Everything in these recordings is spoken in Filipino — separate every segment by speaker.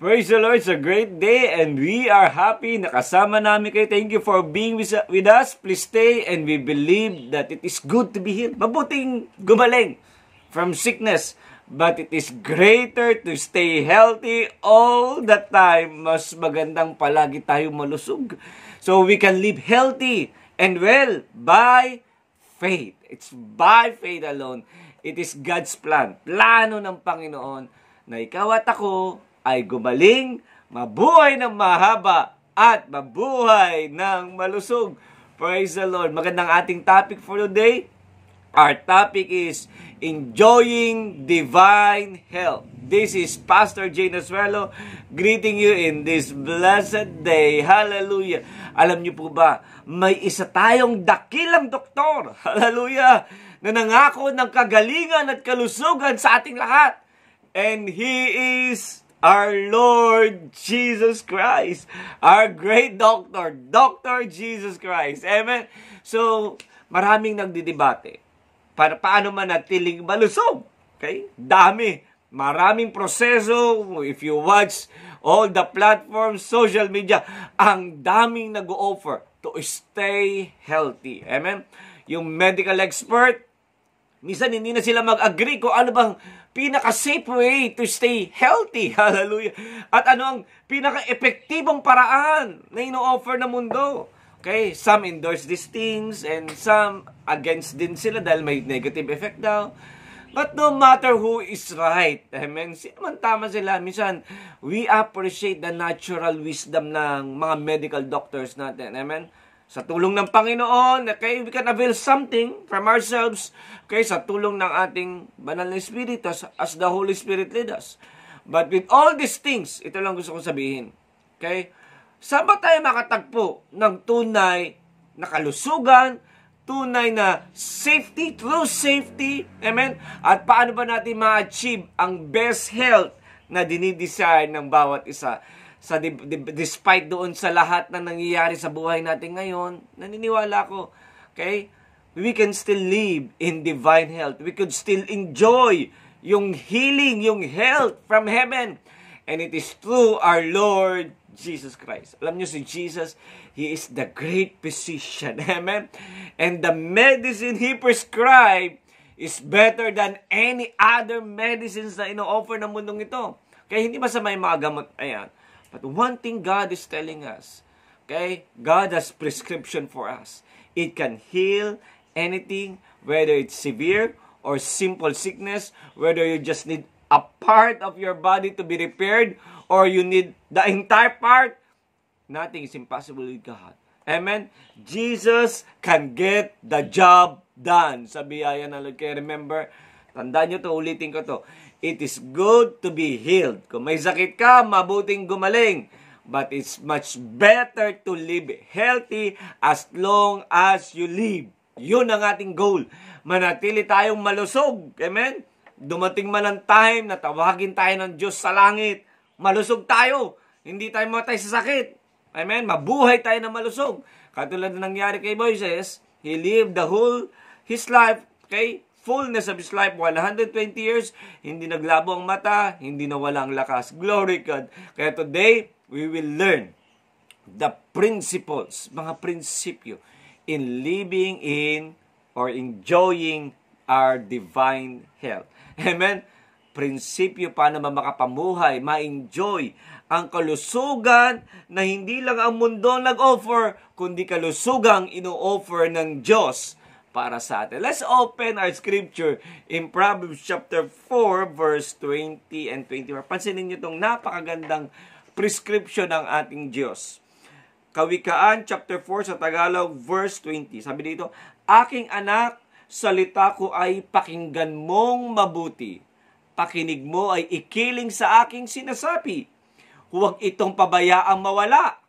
Speaker 1: Praise the Lord, it's a great day and we are happy. Nakasama namin kayo. Thank you for being with us. Please stay and we believe that it is good to be healed. Mabuting gumaling from sickness. But it is greater to stay healthy all the time. Mas magandang palagi tayo malusog. So we can live healthy and well by faith. It's by faith alone. It is God's plan. Plano ng Panginoon na ikaw at ako ay gumaling, mabuhay ng mahaba, at mabuhay ng malusog. Praise the Lord. Magandang ating topic for today. Our topic is enjoying divine health. This is Pastor Jay Nasuelo greeting you in this blessed day. Hallelujah. Alam niyo po ba, may isa tayong dakilang doktor. Hallelujah. Na nangako ng kagalingan at kalusugan sa ating lahat. And He is our Lord Jesus Christ, our great doctor, Dr. Jesus Christ. Amen? So, maraming nagdidebate. Paano manatiling malusog? Okay? Dami. Maraming proseso. If you watch all the platforms, social media, ang daming nag-o-offer to stay healthy. Amen? Yung medical expert, minsan hindi na sila mag-agree kung ano bang pinaka-safe way to stay healthy. Hallelujah. At ano ang pinaka-epektibong paraan na ino-offer ng mundo. Okay? Some endorse these things and some against din sila dahil may negative effect daw. But no matter who is right, amen, sino man tama sila, minsan, we appreciate the natural wisdom ng mga medical doctors natin. Amen? Sa tulong ng Panginoon, okay, we can avail something from ourselves, okay, sa tulong ng ating banal na Espiritu as the Holy Spirit lead us. But with all these things, ito lang gusto kong sabihin, okay, saan ba tayo makatagpo ng tunay na kalusugan, tunay na safety, true safety, amen? At paano ba natin ma-achieve ang best health na dinidesire ng bawat isa? Despite doon sa lahat na nangyayari sa buhay natin ngayon, naniniwala ko, okay, we can still live in divine health. We could still enjoy yung healing, yung health from heaven. And it is through our Lord Jesus Christ. Alam niyo si Jesus, He is the great physician. Amen? And the medicine He prescribed is better than any other medicines na ino-offer ng mundong ito. Kaya hindi masama yung mga gamot. Ayan. But one thing God is telling us, okay, God has prescription for us. It can heal anything, whether it's severe or simple sickness, whether you just need a part of your body to be repaired, or you need the entire part, nothing is impossible with God. Amen? Jesus can get the job done. Sa biyaya ng Lord. Kaya remember, tandaan nyo to, ulitin ko to. It is good to be healed. Kung may sakit ka, mabuting gumaling. But it's much better to live healthy as long as you live. Yun ang ating goal. Manatili tayong malusog. Amen? Dumating man ang time na tawagin tayo ng Diyos sa langit. Malusog tayo. Hindi tayo matay sa sakit. Amen? Mabuhay tayo na malusog. Katulad na nangyari kay Moises, he lived the whole his life, okay? Fullness of his life, 120 years, hindi naglabo ang mata, hindi nawala ang lakas. Glory God. Kaya today, we will learn the principles, mga prinsipyo, in living in or enjoying our divine health. Amen? Prinsipyo paano makapamuhay, ma-enjoy ang kalusugan na hindi lang ang mundo nag-offer, kundi kalusugang ino-offer ng Diyos para sa atin. Let's open our scripture in Proverbs chapter 4, verse 20 and 24. Pansinin niyo itong napakagandang prescription ng ating Diyos. Kawikaan chapter 4 sa Tagalog, verse 20. Sabi dito, aking anak, salita ko ay pakinggan mong mabuti. Pakinig mo ay ikiling sa aking sinasabi. Huwag itong pabayaang mawala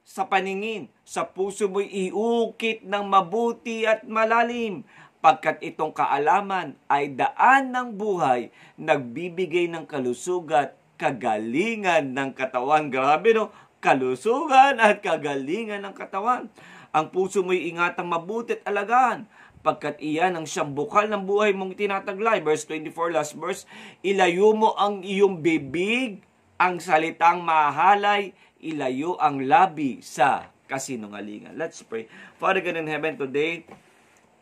Speaker 1: sa paningin. Sa puso mo'y iukit ng mabuti at malalim. Pagkat itong kaalaman ay daan ng buhay, nagbibigay ng kalusugan, kagalingan ng katawan. Grabe no? Kalusugan at kagalingan ng katawan. Ang puso mo'y ingatang mabuti at alagaan. Pagkat iyan ang siyang bukal ng buhay mong tinataglay. Verse 24, last verse. Ilayo mo ang iyong bibig ang salitang mahalay, ilayo ang labi sa kasinungalingan. Let's pray. Father God in heaven, today,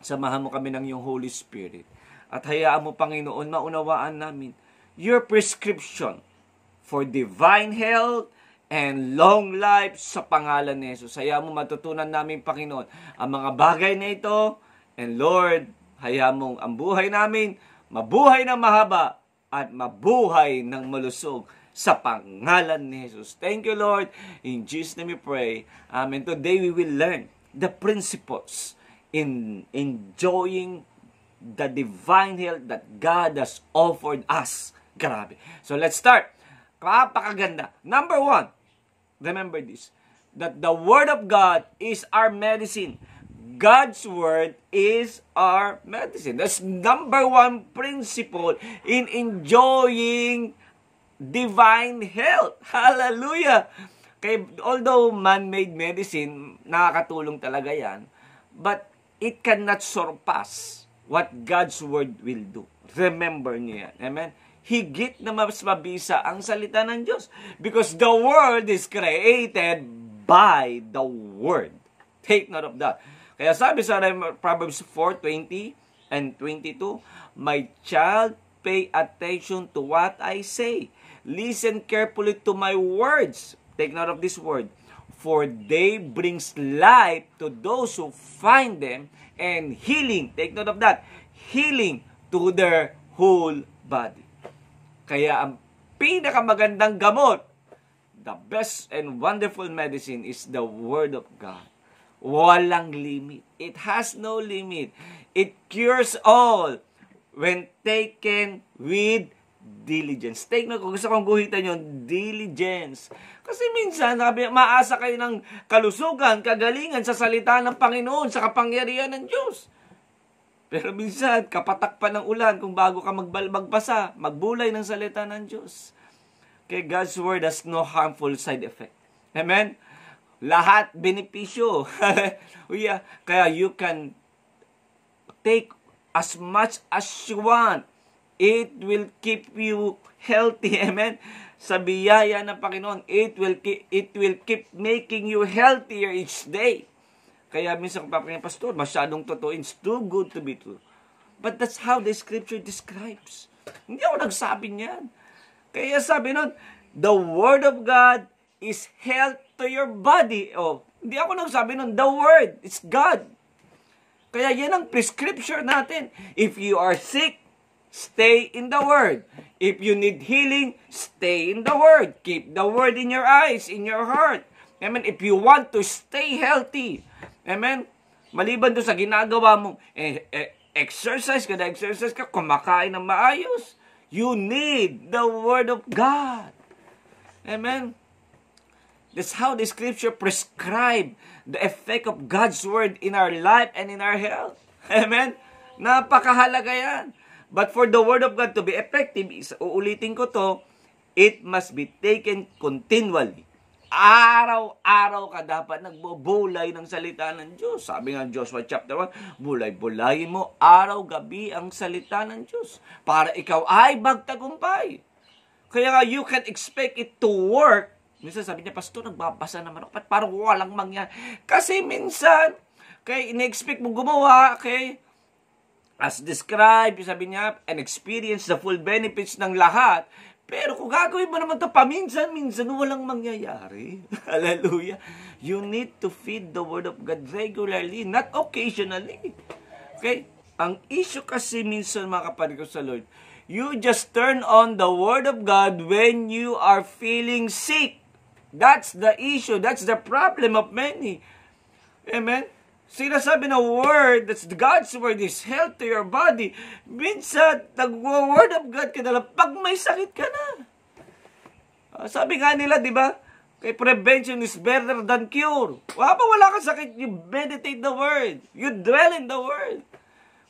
Speaker 1: samahan mo kami ng iyong Holy Spirit. At hayaan mo, Panginoon, maunawaan namin your prescription for divine health and long life sa pangalan ni Jesus. Hayaan mo matutunan namin, Panginoon, ang mga bagay na ito. And Lord, hayaan mong ang buhay namin, mabuhay ng mahaba at mabuhay ng malusog sa pangalan ni Jesus. Thank you, Lord. In Jesus' name we pray. Amen. Today we will learn the principles in enjoying the divine health that God has offered us. Grabe. So let's start. Kapakaganda. Number 1, remember this, that the Word of God is our medicine. God's Word is our medicine. That's number 1 principle in enjoying divine health. Hallelujah! Kaya, although man-made medicine, nakakatulong talaga yan, but it cannot surpass what God's Word will do. Remember niyo yan. Amen? Higit na mas mabisa ang salita ng Diyos. Because the Word is created by the Word. Take note of that. Kaya sabi sa Proverbs 4:20 and 22, "My child, pay attention to what I say. Listen carefully to my words." Take note of this word. "For they brings life to those who find them, and healing." Take note of that. Healing to their whole body. Kaya ang pinakamagandang gamot, the best and wonderful medicine is the Word of God. Walang limit. It has no limit. It cures all when taken with diligence. Take note, kung gusto kong guhitan yung diligence. Kasi minsan, maasa kayo ng kalusugan, kagalingan sa salita ng Panginoon, sa kapangyarihan ng Diyos. Pero minsan, kapatak pa ng ulan kung bago ka magbasa, magbulay ng salita ng Diyos. Kaya God's Word has no harmful side effect. Amen? Lahat benepisyo. Kaya you can take as much as you want. It will keep you healthy. Amen? Sa biyaya ng Panginoon, it will keep making you healthier each day. Kaya minsan kung papakinggan, Pastor, masyadong totoo. It's too good to be true. But that's how the Scripture describes. Hindi ako nagsabi niyan. Kaya sabi nun, the Word of God is health to your body. Oh, hindi ako nagsabi nun. The Word, it's God. Kaya yan ang prescription natin. If you are sick, stay in the Word. If you need healing, stay in the Word. Keep the Word in your eyes, in your heart. Amen. If you want to stay healthy, amen, maliban doon sa ginagawa mo, exercise ka, kumakain ng maayos, you need the Word of God. Amen. That's how the Scripture prescribe the effect of God's Word in our life and in our health. Amen. Napakahalaga yan. But for the Word of God to be effective, uulitin ko to, it must be taken continually. Araw-araw ka dapat nagbubulay ng salita ng Diyos. Sabi nga Joshua chapter 1, bulay-bulayin mo araw-gabi ang salita ng Diyos para ikaw ay magtagumpay. Kaya nga, you can expect it to work. Minsan sabi niya, Pastor, nagbabasa naman ako. Parang walang mangyari. Kasi minsan, kaya ina-expect mo gumawa, okay? As described, sabi niya, and experience the full benefits ng lahat. Pero kung gagawin mo naman ito paminsan-minsan, walang mangyayari. Hallelujah. You need to feed the Word of God regularly, not occasionally. Okay? Ang issue kasi minsan, mga kapatid ko sa Lord, you just turn on the Word of God when you are feeling sick. That's the issue. That's the problem of many. Amen? Sinasabi na Word, that's God's Word, is health to your body. Minsan, nag-Word of God ka na lang pag may sakit ka na. Sabi nga nila, di ba? Kay prevention is better than cure. Wala kang sakit, you meditate the Word. You dwell in the Word.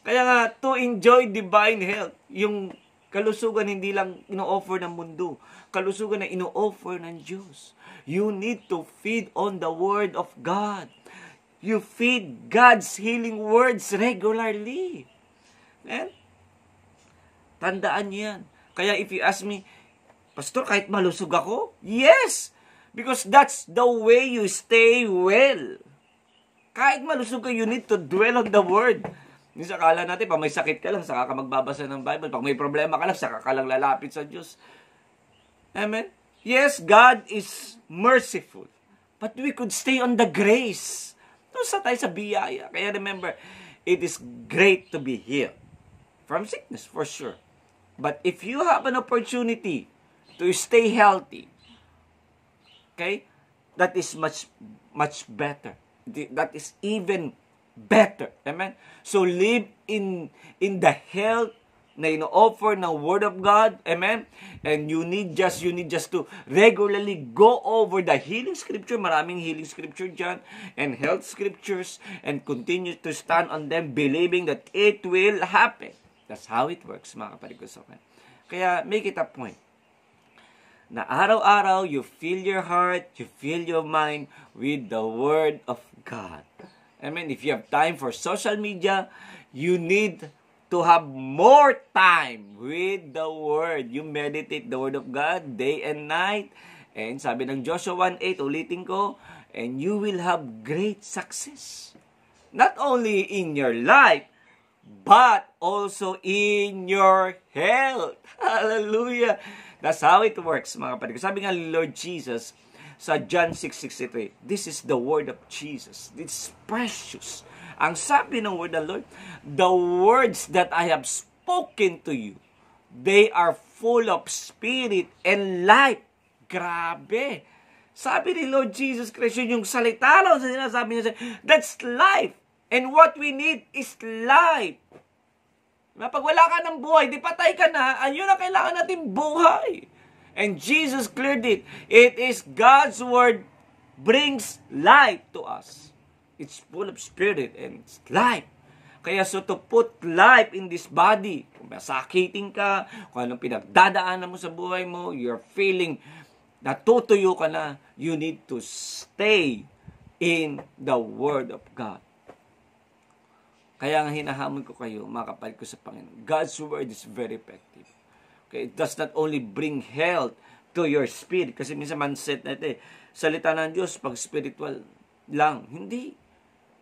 Speaker 1: Kaya nga, to enjoy divine health, yung kalusugan hindi lang ino-offer ng mundo. Kalusugan na ino-offer ng Diyos. You need to feed on the Word of God. You feed God's healing words regularly. And tandaan niyo yan. Kaya if you ask me, Pastor, kahit malusog ako? Yes! Because that's the way you stay well. Kahit malusog ka, you need to dwell on the Word. Minsan akala natin, pag may sakit ka lang, saka ka magbabasa ng Bible. Pag may problema ka lang, saka ka lang lalapit sa Diyos. Amen? Yes, God is merciful. But we could stay on the grace. Doon sa tayo sa biyaya. Kaya remember, it is great to be healed from sickness, for sure. But if you have an opportunity to stay healthy, okay, that is much better. That is even better. Amen? So live in the health na ino-offer ng Word of God. Amen? And you need just to regularly go over the healing scripture. Maraming healing scripture dyan. And health scriptures. And continue to stand on them, believing that it will happen. That's how it works, mga kapatid ko sa akin. Kaya make it a point na araw-araw you fill your heart, you fill your mind with the Word of God. Amen? If you have time for social media, you need to have more time with the Word. You meditate the Word of God day and night. And sabi ng Joshua 1:8, ulitin ko, and you will have great success. Not only in your life, but also in your health. Hallelujah! That's how it works, mga kapatid. Sabi nga Lord Jesus sa John 6:63, this is the word of Jesus. It's precious. Ang sabi ng word ng Lord, the words that I have spoken to you, they are full of spirit and life. Grabe! Sabi ni Lord Jesus Christ, yung salita lang sa sinasabi niya, that's life. And what we need is life. Pag wala ka ng buhay, di patay ka na, ayun ang kailangan natin buhay. And Jesus cleared it. It is God's word brings life to us. It's full of spirit and it's life. Kaya so to put life in this body, kung masakitin ka, kung anong pinagdadaanan mo sa buhay mo, you're feeling natutuyo ka na, you need to stay in the Word of God. Kaya nga hinahamon ko kayo, mga kapatid ko sa Panginoon. God's Word is very effective. Okay? It does not only bring health to your spirit, kasi minsan mindset natin, salita ng Diyos pag spiritual lang. Hindi.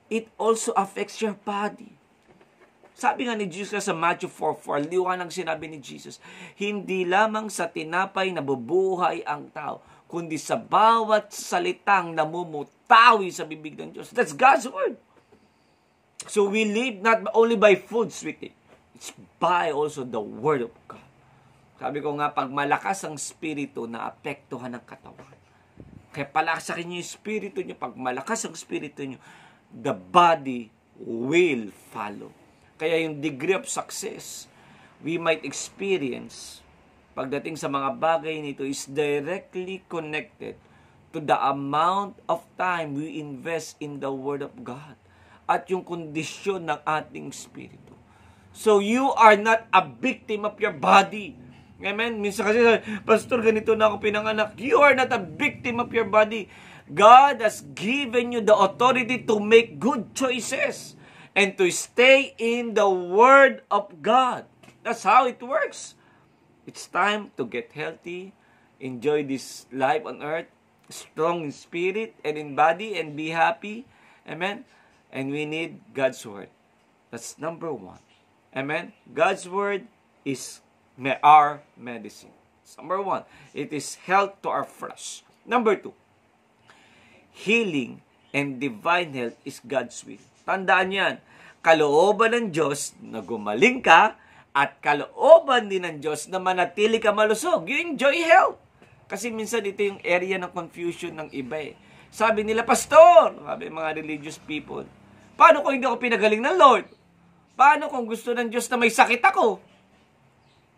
Speaker 1: It also affects your body. Sabi nga ni Jesus sa Matthew 4:4, liwanag sinabi ni Jesus, hindi lamang sa tinapay nabubuhay ang tao, kundi sa bawat salitang namumutawi sa bibig ng Diyos. That's God's Word. So we live not only by food, sweetie. It's by also the Word of God. Sabi ko nga, pag malakas ang spirito, naapektuhan ang katawan. Kaya palakasin niyo yung spirito niyo. Pag malakas ang spirito niyo, the body will follow. Kaya yung degree of success we might experience pagdating sa mga bagay nito is directly connected to the amount of time we invest in the Word of God at yung kondisyon ng ating spirito. So you are not a victim of your body. Amen? Minsan kasi, Pastor, ganito na ako pinanganak. You are not a victim of your body. God has given you the authority to make good choices and to stay in the Word of God. That's how it works. It's time to get healthy, enjoy this life on earth, strong in spirit and in body, and be happy. Amen? And we need God's Word. That's number one. Amen? God's Word is our medicine. That's number one. It is health to our flesh. Number two, healing and divine health is God's will. Tandaan yan, kalooban ng Diyos na gumaling ka at kalooban din ng Diyos na manatili ka malusog. You enjoy health. Kasi minsan ito yung area ng confusion ng iba eh. Sabi nila, Pastor, sabi mga religious people, paano kung hindi ako pinagaling ng Lord? Paano kung gusto ng Diyos na may sakit ako?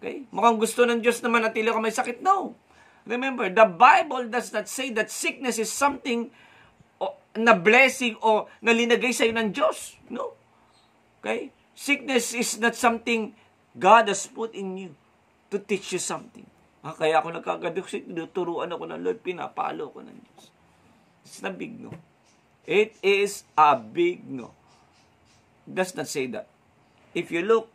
Speaker 1: Okay? Mukhang gusto ng Diyos na manatili ako may sakit. No. Remember, the Bible does not say that sickness is something na blessing o nalinagay sa iyo ng Diyos. No. Okay? Sickness is not something God has put in you to teach you something. Kaya ako nagkakaduksit, turuan ako ng Lord, pinapalo ko ng Diyos. It's not big no. It is a big no. It does not say that. If you look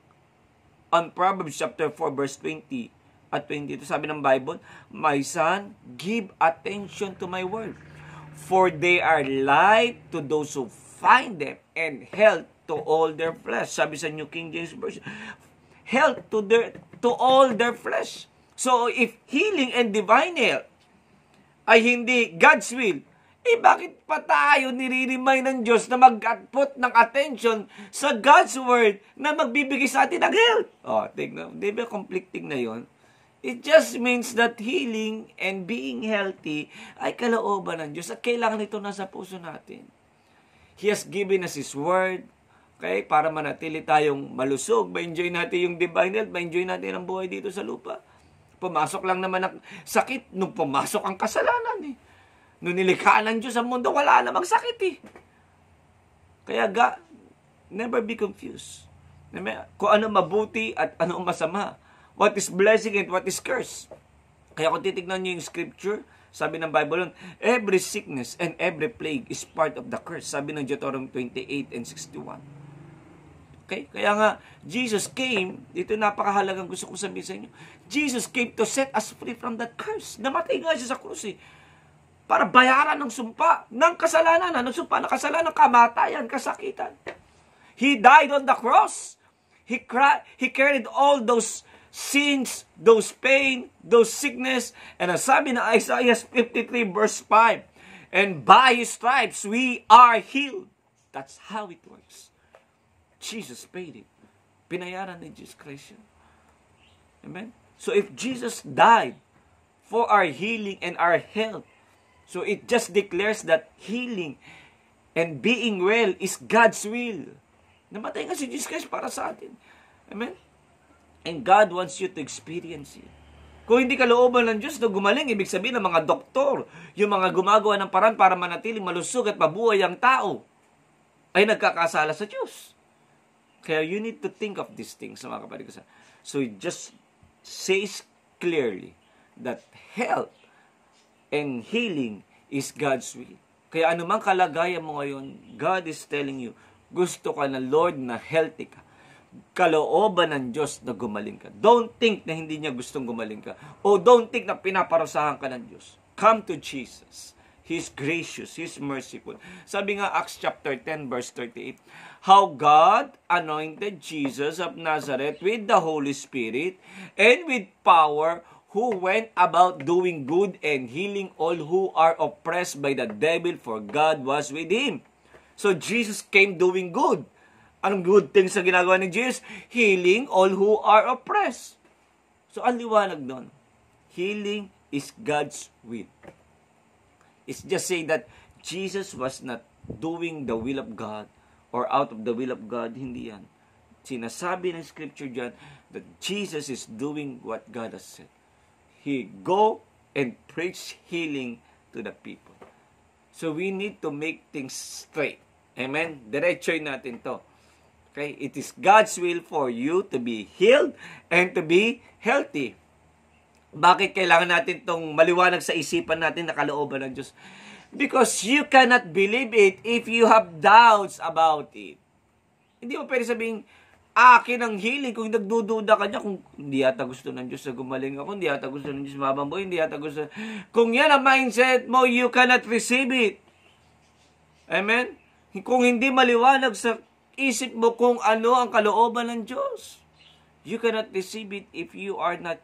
Speaker 1: on Proverbs chapter 4 verse 20, at 22. Sabi ng Bible, "My son, give attention to my word, for they are light to those who find them, and health to all their flesh." Sabi sa New King James Version, health to all their flesh. So, if healing and divine health ay hindi God's will, bakit pa tayo nire-remind ng Diyos na mag-put ng attention sa God's Word na magbibigay sa atin ng health? Tignan, di ba conflicting na yon? It just means that healing and being healthy ay kalooban ng Diyos at kailangan ito nasa puso natin. He has given us His Word, okay, para manatili tayong malusog, ma-enjoy natin yung divine health, ma-enjoy natin ang buhay dito sa lupa. Pumasok lang naman ang sakit nung pumasok ang kasalanan eh. Nung nilikhaan ng Diyos ang mundo, wala namang sakit eh. Kaya never be confused. Kung ano mabuti at ano masama. What is blessing and what is curse. Kaya kung titignan niyo yung scripture, sabi ng Bible, every sickness and every plague is part of the curse. Sabi ng Deuteronomy 28 and 61. Okay? Kaya nga, Jesus came, dito napakahalagang gusto kong sabihin sa inyo, Jesus came to set us free from that curse. Namatay nga siya sa krus eh. Para bayaran ng sumpa, ng kasalanan, ng sumpa, ng kasalanan, kamatayan, kasakitan. He died on the cross. He carried all those sins, those pain, those sickness. And ang sabi ng Isaiah 53 verse 5, "And by His stripes we are healed." That's how it works. Jesus paid it. Pinayaran ni Jesus Christ yun. Amen? So if Jesus died for our healing and our health, so it just declares that healing and being well is God's will. Namatay nga si Jesus Christ para sa atin. Amen? And God wants you to experience it. Kung hindi kalooban ng Diyos na gumaling, ibig sabihin ng mga doktor, yung mga gumagawa ng paraan para manatiling malusog at mabuhay ang tao, ay nagkakasala sa Diyos. Kaya you need to think of these things, mga kapatid ko. So it just says clearly that health and healing is God's will. Kaya anumang kalagayan mo ngayon, God is telling you, gusto ka na Lord na healthy ka. Kalooban ng Diyos na gumaling ka. Don't think na hindi niya gustong gumaling ka. O don't think na pinaparusahan ka ng Diyos. Come to Jesus. He's gracious. He's merciful. Sabi nga Acts chapter 10 verse 38, how God anointed Jesus of Nazareth with the Holy Spirit and with power, who went about doing good and healing all who are oppressed by the devil, for God was with him. So Jesus came doing good. Anong good things na ginagawa ni Jesus? Healing all who are oppressed. So ang liwanag doon, healing is God's will. It's just saying that Jesus was not doing the will of God or out of the will of God. Hindi yan. Sinasabi ng scripture dyan that Jesus is doing what God has said. He go and preach healing to the people. So we need to make things straight. Amen? Diretsoy natin to. Okay? It is God's will for you to be healed and to be healthy. Bakit kailangan natin itong maliwanag sa isipan natin na kalooban ng Diyos? Because you cannot believe it if you have doubts about it. Hindi mo pwede sabihin, akin ang healing kung nagdududa ka niya, kung hindi yata gusto ng Diyos na gumaling ako, hindi yata gusto ng Diyos mabamboy, hindi yata gusto. Kung yan ang mindset mo, you cannot receive it. Amen? Kung hindi maliwanag sa isip mo kung ano ang kalooban ng Diyos, you cannot receive it if you are not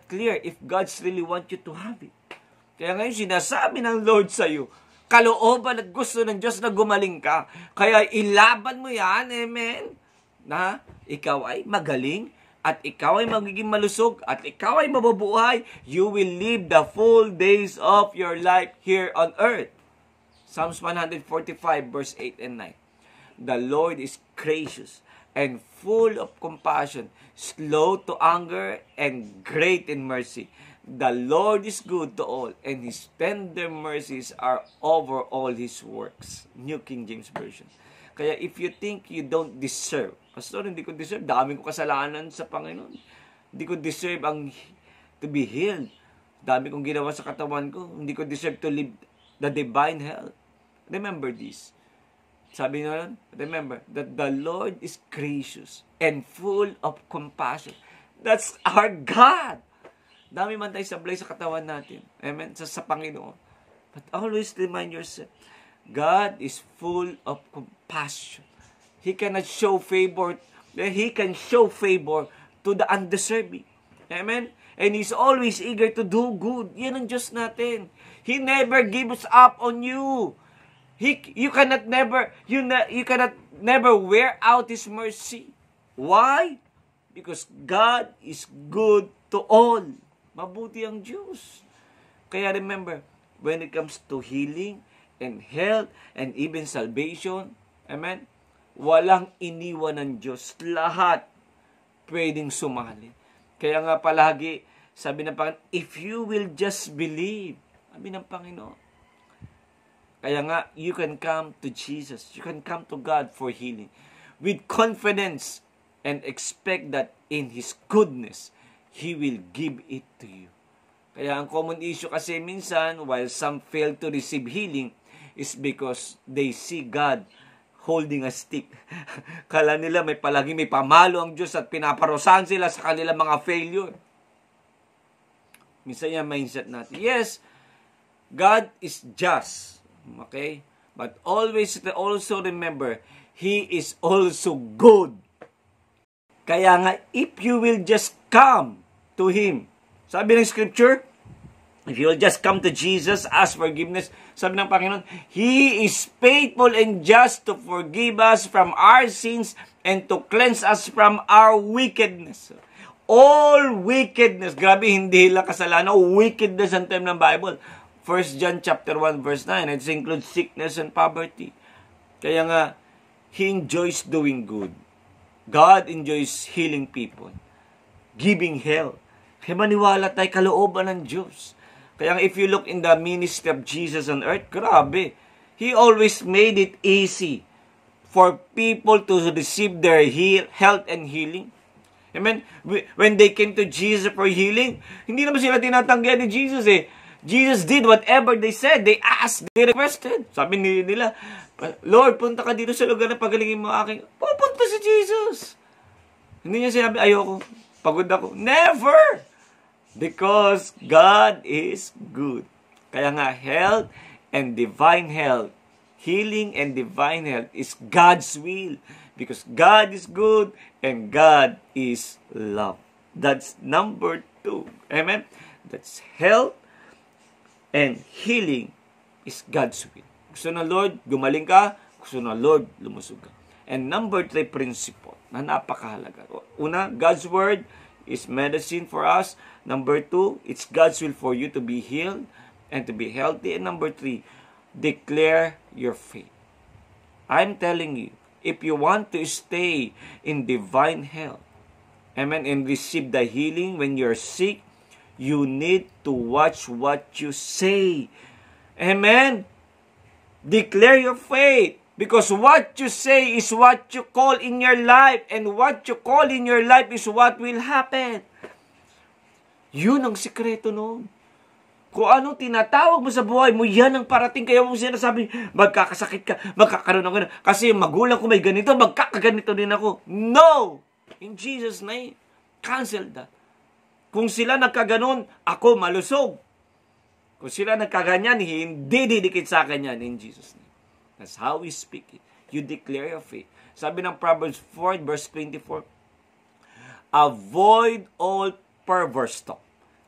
Speaker 1: clear if God's really want you to have it. Kaya ngayon sinasabi ng Lord sa iyo, kalooban at gusto ng Diyos na gumaling ka. Kaya ilaban mo yan, amen, na ikaw ay magaling at ikaw ay magiging malusog at ikaw ay mabubuhay. You will live the full days of your life here on earth. Psalms 145 verse 8 and 9. The Lord is gracious and full of compassion, slow to anger, and great in mercy. The Lord is good to all, and His tender mercies are over all His works. New King James Version. Kaya if you think you don't deserve, Pastor, hindi ko deserve, dami ko kasalanan sa Panginoon. Hindi ko deserve to be healed. Dami kong ginawa sa katawan ko. Hindi ko deserve to live the divine health. Remember this. Sabi nyo, remember that the Lord is gracious and full of compassion. That's our God. Dami man tayo sablay sa katawan natin. Amen? Sa Panginoon. But always remind yourself, God is full of compassion. He cannot show favor. He can show favor to the undeserving. Amen? And He's always eager to do good. Yan ang Diyos natin. He never gives up on you. You cannot never wear out His mercy. Why? Because God is good to all. Mabuti ang Diyos. Kaya remember, when it comes to healing and health and even salvation, amen, walang iniwan ng Diyos. Lahat pwedeng sumali. Kaya nga palagi, sabi ng Panginoon, if you will just believe, sabi ng Panginoon. Kaya nga, you can come to Jesus. You can come to God for healing. With confidence and expect that in His goodness, He will give it to you. Kaya ang common issue kasi minsan, while some fail to receive healing, is because they see God holding a stick. Kala nila palagi may pamalo ang Diyos at pinaparusahan sila sa kanilang mga failure. Minsan yung mindset natin. Yes, God is just. Okay? But always also remember, He is also good. Kaya nga, if you will just come to Him, sabi ng Scripture, if you will just come to Jesus, ask forgiveness, sabi ng Panginoon, He is faithful and just to forgive us from our sins and to cleanse us from our wickedness. All wickedness. Grabe, hindi lang kasalanan. Wickedness ang term ng Bible. 1 John chapter 1 verse 9. It includes sickness and poverty. Kaya nga, He enjoys doing good. God enjoys healing people. Giving health. Kaya maniwala tayo kalooban ng Diyos. Kaya if you look in the ministry of Jesus on earth, grabe. He always made it easy for people to receive their health and healing. Amen? When they came to Jesus for healing, hindi naman sila tinatanggihan ni Jesus eh. Jesus did whatever they said. They asked, they requested. Sabi nila, Lord, punta ka dito sa lugar na pagalingin mo aking. Pupunta si Jesus. Hindi niya sinabi, ayoko, pagod ako. Never! Because God is good. Kaya nga, health and divine health, healing and divine health is God's will. Because God is good and God is love. That's number 2. Amen? That's health and healing is God's will. Gusto na Lord, gumaling ka. Gusto na Lord, lumusog ka. And number 3 principle na napakahalaga. Una, God's word is medicine for us. Number 2, it's God's will for you to be healed and to be healthy. And number 3, declare your faith. I'm telling you, if you want to stay in divine health, amen, and receive the healing when you're sick, you need to watch what you say. Amen? Declare your faith. Because what you say is what you call in your life. And what you call in your life is what will happen. Yun ang sikreto noon. Kung anong tinatawag mo sa buhay mo, yan ang parating. Kaya mo sinasabi, magkakasakit ka, magkakaroon ako na. Kasi yung magulang ko may ganito, magkakaganito din ako. No! In Jesus' name, cancel that. Kung sila nagkaganon, ako malusog. Kung sila nagkaganyan, hindi didikit sa akin yan in Jesus' name. That's how we speak it. You declare your faith. Sabi ng Proverbs 4, verse 24, avoid all perverse talk.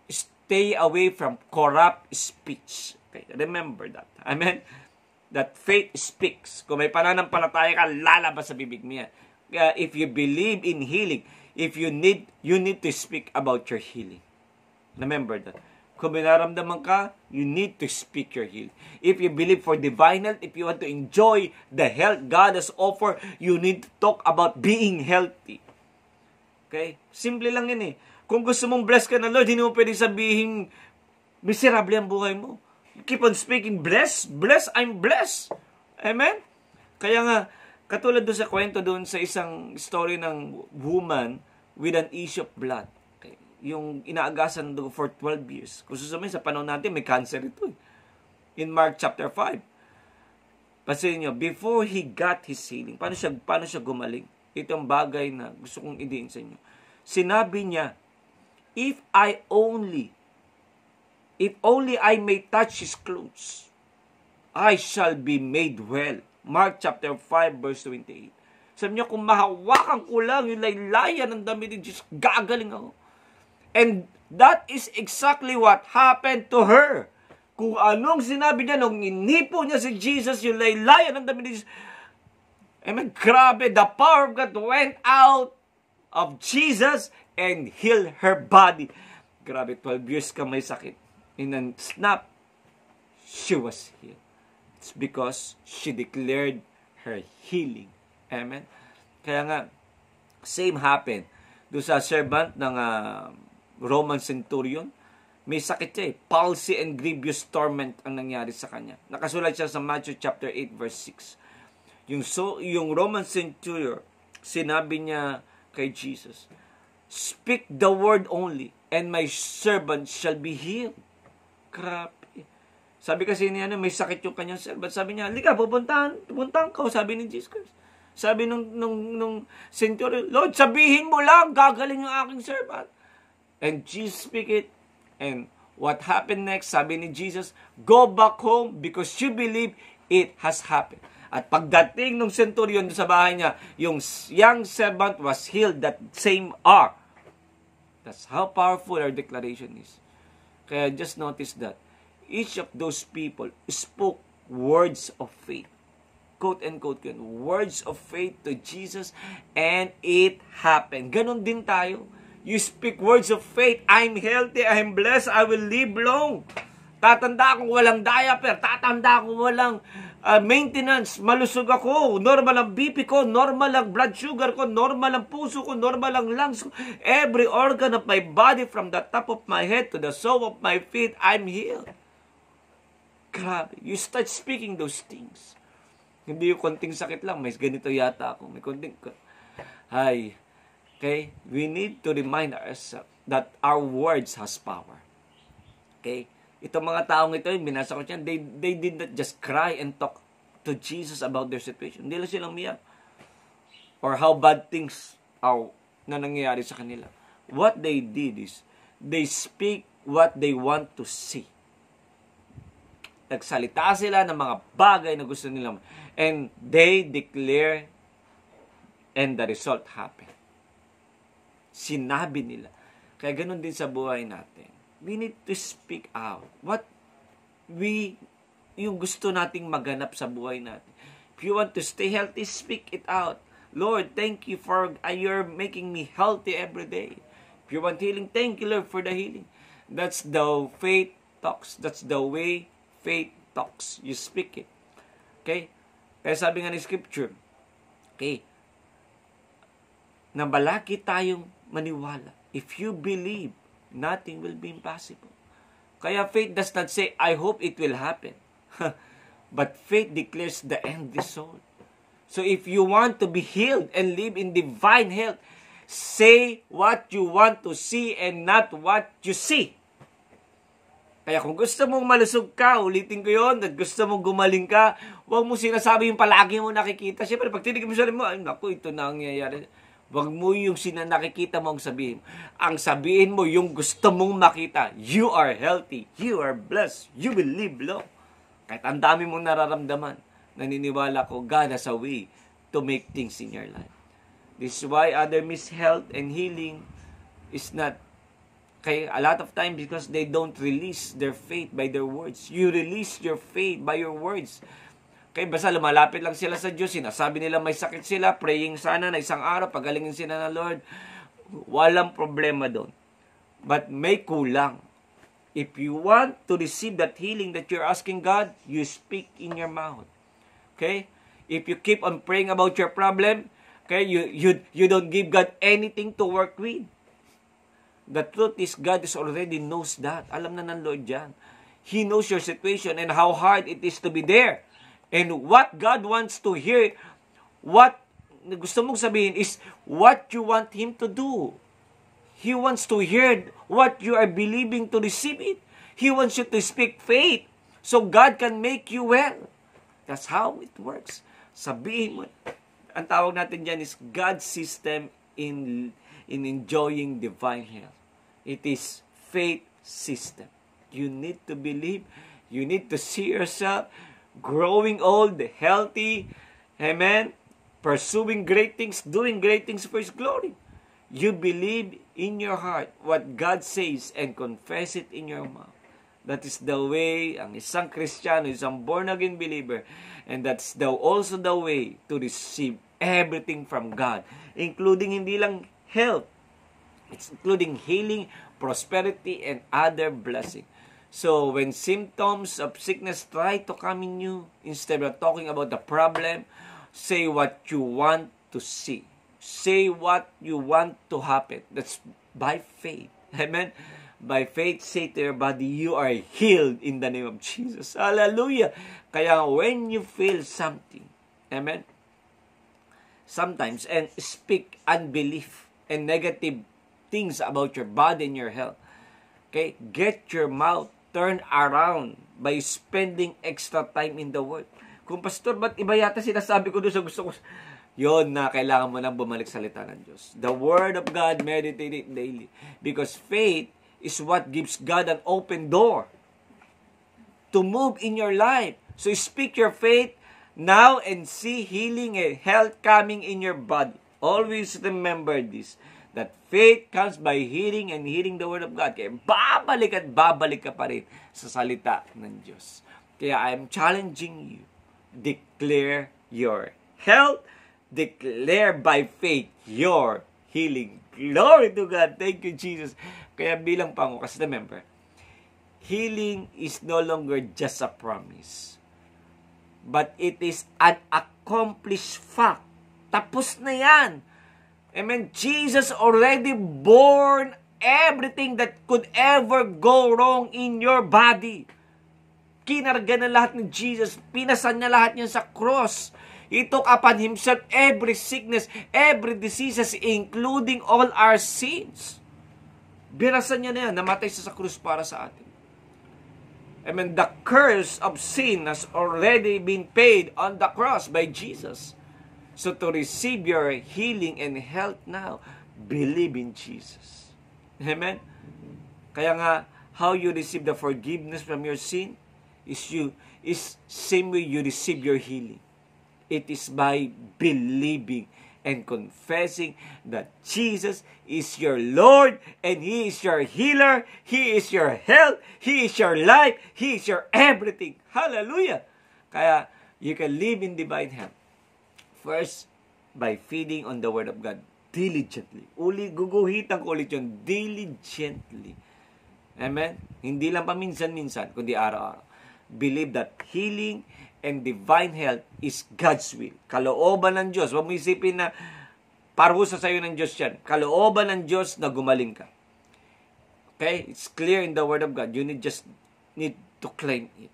Speaker 1: Stay away from corrupt speech. Okay, remember that. Amen? That faith speaks. Kung may pananampalataya ka, lalabas sa bibig mo yan. If you believe in healing, you need to speak about your healing. Remember that. Kung may naramdaman ka, you need to speak your healing. If you believe for divine health, if you want to enjoy the health God has offered, you need to talk about being healthy. Okay? Simple lang yun eh. Kung gusto mong bless ka na Lord, hindi mo pwedeng sabihin, miserable ang buhay mo. Keep on speaking, bless, I'm blessed. Amen? Kaya nga, katulad doon sa kwento doon sa isang story ng woman with an issue of blood. Okay? Yung inaagasan doon for 12 years. Kung susumin, sa panahon natin, may cancer ito. In Mark chapter 5. Pasin nyo, before he got his healing, paano siya gumaling? Itong bagay na gusto kong idiin sa inyo. Sinabi niya if only I may touch his clothes, I shall be made well. Mark chapter 5 verse 28. Sabi niya, kung mahawakan ko lang yung laylayan ng damit ni Jesus, gagaling ako. And that is exactly what happened to her. Kung anong sinabi niya nung inipo niya si Jesus, yung laylayan ng damit ni Jesus, amen, grabe, the power of God went out of Jesus and healed her body. Grabe, 12 years ka may sakit. In a snap, she was healed. It's because she declared her healing. Amen? Kaya nga, same happened doon sa servant ng Roman centurion. May sakit siya eh. Palsy and grievous torment ang nangyari sa kanya. Nakasulat siya sa Matthew chapter 8 verse 6. Yung Roman centurion, sinabi niya kay Jesus, "Speak the word only, and my servant shall be healed." Grabe. Sabi kasi niya, may sakit yung kanyang servant. Sabi niya, halika, pupuntahan ka. Sabi ni Jesus Christ. Sabi nung centurion, Lord, sabihin mo lang, gagaling yung aking servant. And Jesus speak it. And what happened next, sabi ni Jesus, go back home because you believe it has happened. At pagdating ng centurion sa bahay niya, yung young servant was healed that same hour. That's how powerful our declaration is. Kaya just notice that each of those people spoke words of faith. Quote and quote, words of faith to Jesus, and it happened. Ganon din tayo. You speak words of faith. I'm healthy, I'm blessed, I will live long. Tatanda akong walang diaper, tatanda akong walang maintenance, malusog ako, normal ang BP ko, normal ang blood sugar ko, normal ang puso ko, normal ang lungs ko. Every organ of my body, from the top of my head to the sole of my feet, I'm healed. Grabe. You start speaking those things. Hindi yung konting sakit lang, may ganito yata ako, may konting... Hi. Okay? We need to remind ourselves that our words has power. Okay? Itong mga taong ito, binasa ko siya, they did not just cry and talk to Jesus about their situation. Hindi lang silang miyak. Or how bad things are na nangyayari sa kanila. What they did is, they speak what they want to see. Nagsalita sila ng mga bagay na gusto nila. And they declare, and the result happened. Sinabi nila. Kaya ganun din sa buhay natin. We need to speak out. Yung gusto nating maganap sa buhay natin. If you want to stay healthy, speak it out. Lord, thank you for you're making me healthy every day. If you want healing, thank you, Lord, for the healing. That's the faith talks. That's the way faith talks. You speak it. Okay? Kaya sabi nga ni Scripture, okay, na balaki tayong maniwala. If you believe, nothing will be impossible. Kaya faith does not say, I hope it will happen. But faith declares the end result. So if you want to be healed and live in divine health, say what you want to see and not what you see. Kaya kung gusto mong malusog ka, ulitin ko yun, at gusto mong gumaling ka, huwag mo sinasabi yung palagi mo nakikita. Siyempre, pag tinig mo sa mo, ay naku, ito na ang nangyayari. Huwag mo yung nakikita mo ang sabihin. Ang sabihin mo yung gusto mong makita. You are healthy. You are blessed. You will live long. Kahit ang dami mong nararamdaman, naniniwala ko, God has a way to make things in your life. This is why other miss health and healing is not. Okay, a lot of times because they don't release their faith by their words. You release your faith by your words. Okay, basta lumalapit lang sila sa Diyos, sinasabi nila may sakit sila, praying sana na isang araw, pagalingin sila ng Lord. Walang problema doon. But may kulang. If you want to receive that healing that you're asking God, you speak in your mouth. Okay? If you keep on praying about your problem, okay, you don't give God anything to work with. The truth is, God is already knows that. Alam na ng Lord yan. He knows your situation and how hard it is to be there. And what God wants to hear, what gusto mong sabihin is what you want Him to do. He wants to hear what you are believing to receive it. He wants you to speak faith so God can make you well. That's how it works. Sabihin mo. Ang tawag natin dyan is God's system in enjoying divine health. It is faith system. You need to believe. You need to see yourself growing old, healthy, amen, pursuing great things, doing great things for His glory. You believe in your heart what God says and confess it in your mouth. That is the way ang isang Kristiyano, isang born-again believer, and that's also the way to receive everything from God, including hindi lang health, it's including healing, prosperity, and other blessing. So, when symptoms of sickness try to come in you, instead of talking about the problem, say what you want to see. Say what you want to happen. That's by faith. Amen? By faith, say to your body, you are healed in the name of Jesus. Hallelujah! Kaya when you feel something, amen, sometimes, and speak unbelief and negative things about your body and your health, okay, get your mouth turned around by spending extra time in the Word. Kung pastor, ba't iba yata sinasabi ko doon sa gusto ko? Yun na, kailangan mo nang bumalik sa salita ng Diyos. The Word of God, meditate it daily. Because faith is what gives God an open door to move in your life. So speak your faith now and see healing and health coming in your body. Always remember this, that faith comes by hearing and hearing the Word of God. Kaya babalik at babalik ka pa rin sa salita ng Diyos. Kaya I'm challenging you, declare your health, declare by faith your healing. Glory to God. Thank you, Jesus. Kaya bilang pango, kasi remember, healing is no longer just a promise, but it is an accomplished fact. Tapos na yan. Amen. Jesus already borne everything that could ever go wrong in your body. Kinarga na lahat ni Jesus. Pinasan niya lahat niya sa cross. He took upon Himself every sickness, every diseases, including all our sins. Binasan niya na yan. Namatay siya sa krus para sa atin. Amen. The curse of sin has already been paid on the cross by Jesus. So to receive your healing and health now, believe in Jesus. Amen. Kaya nga, how you receive the forgiveness from your sin is same way you receive your healing. It is by believing and confessing that Jesus is your Lord and He is your healer, He is your health, He is your life, He is your everything. Hallelujah! Kaya you can live in divine health. First, by feeding on the Word of God diligently. Guguhitan ko ulit yun, diligently. Amen? Hindi lang paminsan-minsan, kundi araw-araw. Believe that healing and divine health is God's will. Kalooban ng Diyos. Huwag mo isipin na parusa sa iyo ng Diyos yan. Kalooban ng Diyos na gumaling ka. Okay? It's clear in the Word of God. You just need to claim it.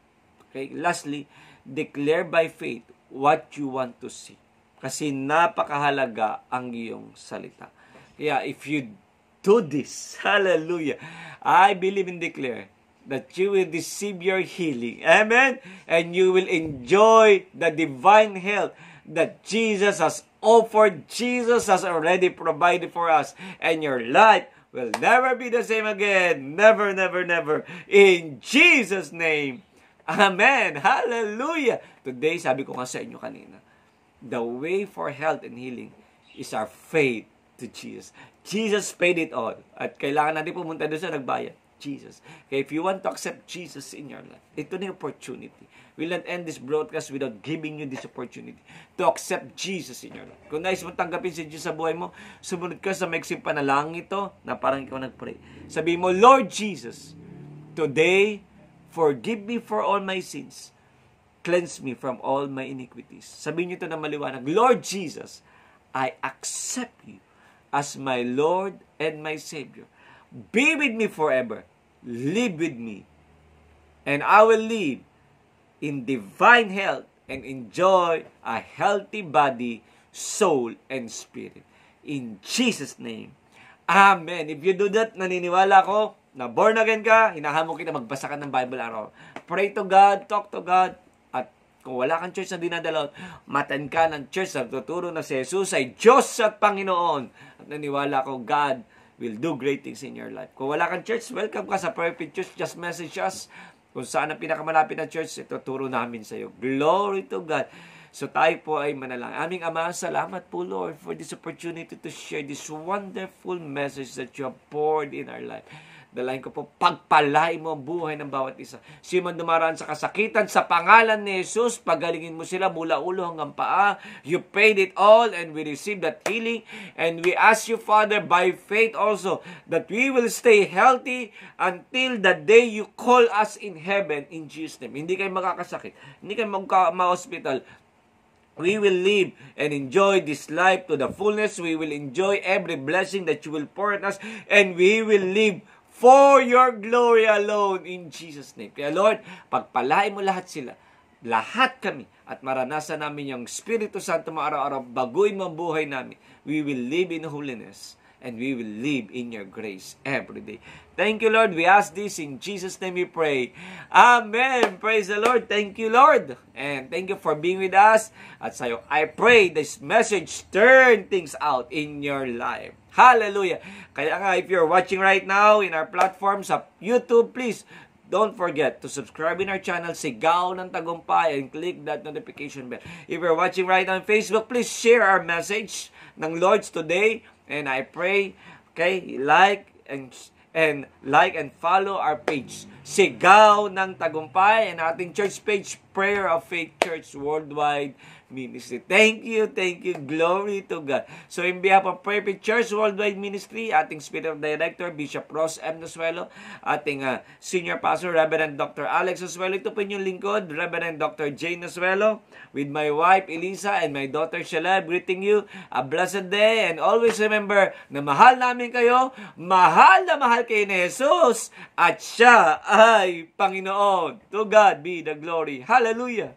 Speaker 1: Okay? Lastly, declare by faith what you want to see. Kasi napakahalaga ang iyong salita. Kaya if you do this, hallelujah, I believe and declare that you will receive your healing. Amen? And you will enjoy the divine health that Jesus has offered. Jesus has already provided for us. And your life will never be the same again. Never, never, never. In Jesus' name. Amen. Hallelujah. Today, sabi ko nga sa inyo kanina, the way for health and healing is our faith to Jesus. Jesus paid it all. At kailangan natin pumunta doon sa nagbayad. Jesus. Okay, if you want to accept Jesus in your life, ito na yung opportunity. We'll not end this broadcast without giving you this opportunity to accept Jesus in your life. Kung nais mo tanggapin si Jesus sa buhay mo, sumunod ka sa maiksing panalangin ito na parang ikaw nagpray. Sabihin mo, Lord Jesus, today, forgive me for all my sins. Cleanse me from all my iniquities. Sabihin niyo ito na maliwanag, Lord Jesus, I accept you as my Lord and my Savior. Be with me forever. Live with me. And I will live in divine health and enjoy a healthy body, soul, and spirit. In Jesus' name. Amen. If you do that, naniniwala ko na born again ka, hinahamon kita magbasa ka ng Bible araw. Pray to God, talk to God, at kung wala kang church na dinadalaw, matan ka ng church na tuturo na si Jesus ay Diyos at Panginoon. At naniwala ko, God will do great things in your life. Kung wala kang church, welcome ka sa Perfect Church. Just message us kung saan ang pinakamalapit na church. Ito, turo namin sa iyo. Glory to God. So tayo po ay manalangin. Aming Ama, salamat po Lord for this opportunity to share this wonderful message that you have poured in our life. Dalahin ko po, pagpalay mo ang buhay ng bawat isa. Sino man dumaraan sa kasakitan, sa pangalan ni Jesus, pagalingin mo sila mula ulo hanggang paa. You paid it all and we receive that healing. And we ask you, Father, by faith also, that we will stay healthy until the day you call us in heaven in Jesus' name. Hindi kayo makakasakit. Hindi kayo ma-hospital. We will live and enjoy this life to the fullness. We will enjoy every blessing that you will pour on us. And we will live for your glory alone in Jesus' name. Kaya Lord, pagpalain mo lahat sila, lahat kami, at maranasan namin yung Espiritu Santo mo araw-araw, baguhin mo ang buhay namin. We will live in holiness and we will live in your grace every day. Thank you, Lord. We ask this in Jesus' name we pray. Amen. Praise the Lord. Thank you, Lord. And thank you for being with us. At sa'yo, I pray this message turn things out in your life. Hallelujah. Kaya nga, if you're watching right now in our platform sa YouTube, please don't forget to subscribe in our channel, Sigaw ng Tagumpay, and click that notification bell. If you're watching right now on Facebook, please share our message ng Lord's today. And I pray, okay, like and follow our page, Sigaw ng Tagumpay, and ating church page, Prayer of Faith Church Worldwide Ministry. Thank you, glory to God. So in behalf of Perfect Church Worldwide Ministry, ating Spiritual Director, Bishop Ross M. Nasuelo, ating Senior Pastor, Reverend Dr. Alex Nasuelo, ito po yung lingkod, Reverend Dr. Jane Nasuelo, with my wife, Elisa, and my daughter, Shalab, greeting you a blessed day, and always remember na mahal namin kayo, mahal na mahal kayo ni Jesus, at siya ay Panginoon. To God be the glory. Hallelujah!